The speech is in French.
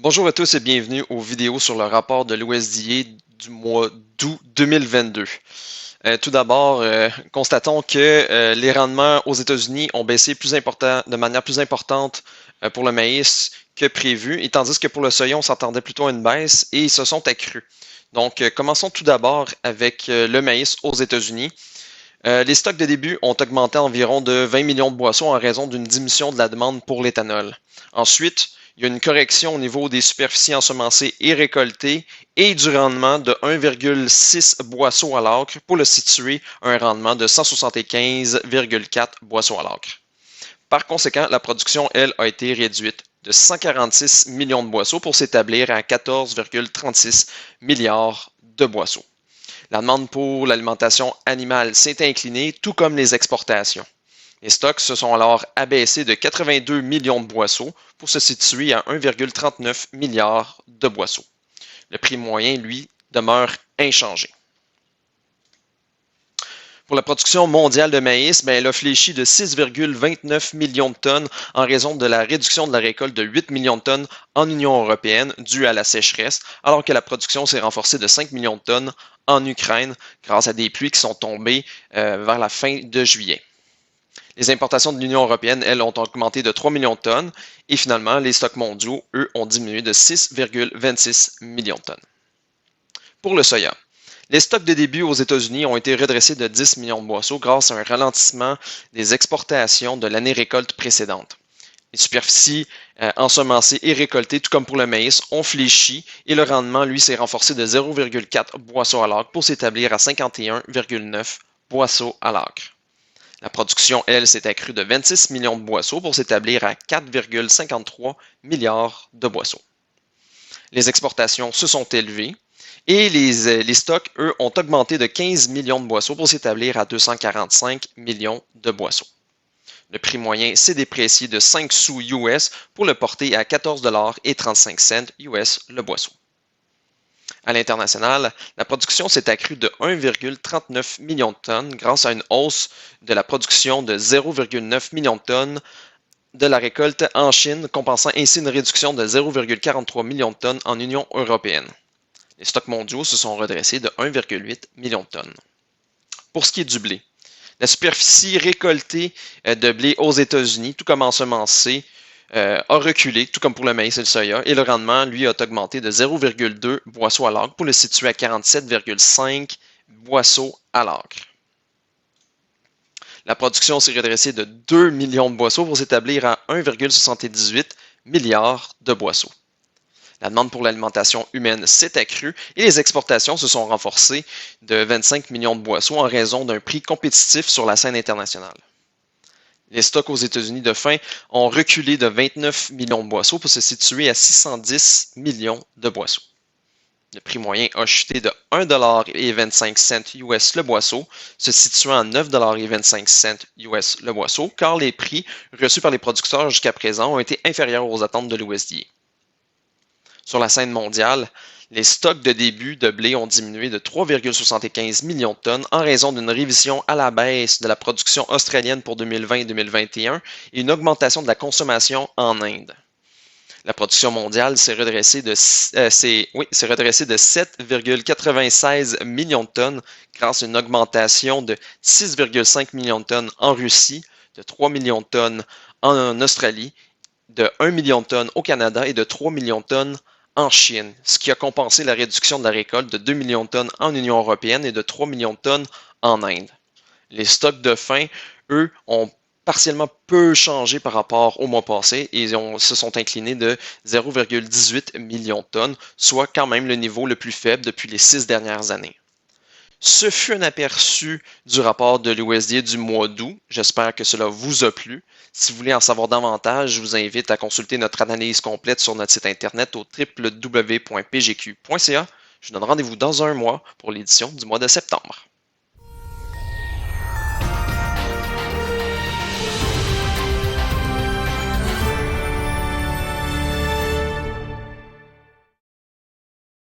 Bonjour à tous et bienvenue aux vidéos sur le rapport de l'USDA du mois d'août 2022. Tout d'abord, constatons que les rendements aux États-Unis ont baissé de manière plus importante pour le maïs que prévu, et tandis que pour le soya, on s'attendait plutôt à une baisse et ils se sont accrus. Donc, commençons tout d'abord avec le maïs aux États-Unis. Les stocks de début ont augmenté environ de 20 millions de boissons en raison d'une diminution de la demande pour l'éthanol. Ensuite, il y a une correction au niveau des superficies ensemencées et récoltées et du rendement de 1,6 boisseaux à l'acre pour le situer à un rendement de 175,4 boisseaux à l'acre. Par conséquent, la production, elle, a été réduite de 146 millions de boisseaux pour s'établir à 14,36 milliards de boisseaux. La demande pour l'alimentation animale s'est inclinée, tout comme les exportations. Les stocks se sont alors abaissés de 82 millions de boisseaux pour se situer à 1,39 milliard de boisseaux. Le prix moyen, lui, demeure inchangé. Pour la production mondiale de maïs, elle a fléchi de 6,29 millions de tonnes en raison de la réduction de la récolte de 8 millions de tonnes en Union européenne due à la sécheresse, alors que la production s'est renforcée de 5 millions de tonnes en Ukraine grâce à des pluies qui sont tombées vers la fin de juillet. Les importations de l'Union européenne, elles, ont augmenté de 3 millions de tonnes et finalement, les stocks mondiaux, eux, ont diminué de 6,26 millions de tonnes. Pour le soya, les stocks de début aux États-Unis ont été redressés de 10 millions de boisseaux grâce à un ralentissement des exportations de l'année récolte précédente. Les superficies ensemencées et récoltées, tout comme pour le maïs, ont fléchi et le rendement, lui, s'est renforcé de 0,4 boisseaux à l'acre pour s'établir à 51,9 boisseaux à l'acre. La production, elle, s'est accrue de 26 millions de boisseaux pour s'établir à 4,53 milliards de boisseaux. Les exportations se sont élevées et les stocks, eux, ont augmenté de 15 millions de boisseaux pour s'établir à 245 millions de boisseaux. Le prix moyen s'est déprécié de 5 sous US pour le porter à 14,35 US le boisseau. À l'international, la production s'est accrue de 1,39 million de tonnes grâce à une hausse de la production de 0,9 million de tonnes de la récolte en Chine, compensant ainsi une réduction de 0,43 million de tonnes en Union européenne. Les stocks mondiaux se sont redressés de 1,8 million de tonnes. Pour ce qui est du blé, la superficie récoltée de blé aux États-Unis, tout comme ensemencé, a reculé, tout comme pour le maïs et le soya, et le rendement, lui, a augmenté de 0,2 boisseaux à l'acre pour le situer à 47,5 boisseaux à l'acre. La production s'est redressée de 2 millions de boisseaux pour s'établir à 1,78 milliard de boisseaux. La demande pour l'alimentation humaine s'est accrue et les exportations se sont renforcées de 25 millions de boisseaux en raison d'un prix compétitif sur la scène internationale. Les stocks aux États-Unis de fin ont reculé de 29 millions de boisseaux pour se situer à 610 millions de boisseaux. Le prix moyen a chuté de 1,25 US le boisseau, se situant à 9,25 US le boisseau, car les prix reçus par les producteurs jusqu'à présent ont été inférieurs aux attentes de l'USDA. Sur la scène mondiale, les stocks de début de blé ont diminué de 3,75 millions de tonnes en raison d'une révision à la baisse de la production australienne pour 2020 et 2021 et une augmentation de la consommation en Inde. La production mondiale s'est redressée de 7,96 millions de tonnes grâce à une augmentation de 6,5 millions de tonnes en Russie, de 3 millions de tonnes en Australie, de 1 million de tonnes au Canada et de 3 millions de tonnes en Chine, ce qui a compensé la réduction de la récolte de 2 millions de tonnes en Union européenne et de 3 millions de tonnes en Inde. Les stocks de fin, eux, ont partiellement peu changé par rapport au mois passé et se sont inclinés de 0,18 millions de tonnes, soit quand même le niveau le plus faible depuis les 6 dernières années. Ce fut un aperçu du rapport de l'USDA du mois d'août. J'espère que cela vous a plu. Si vous voulez en savoir davantage, je vous invite à consulter notre analyse complète sur notre site internet au www.pgq.ca. Je vous donne rendez-vous dans un mois pour l'édition du mois de septembre.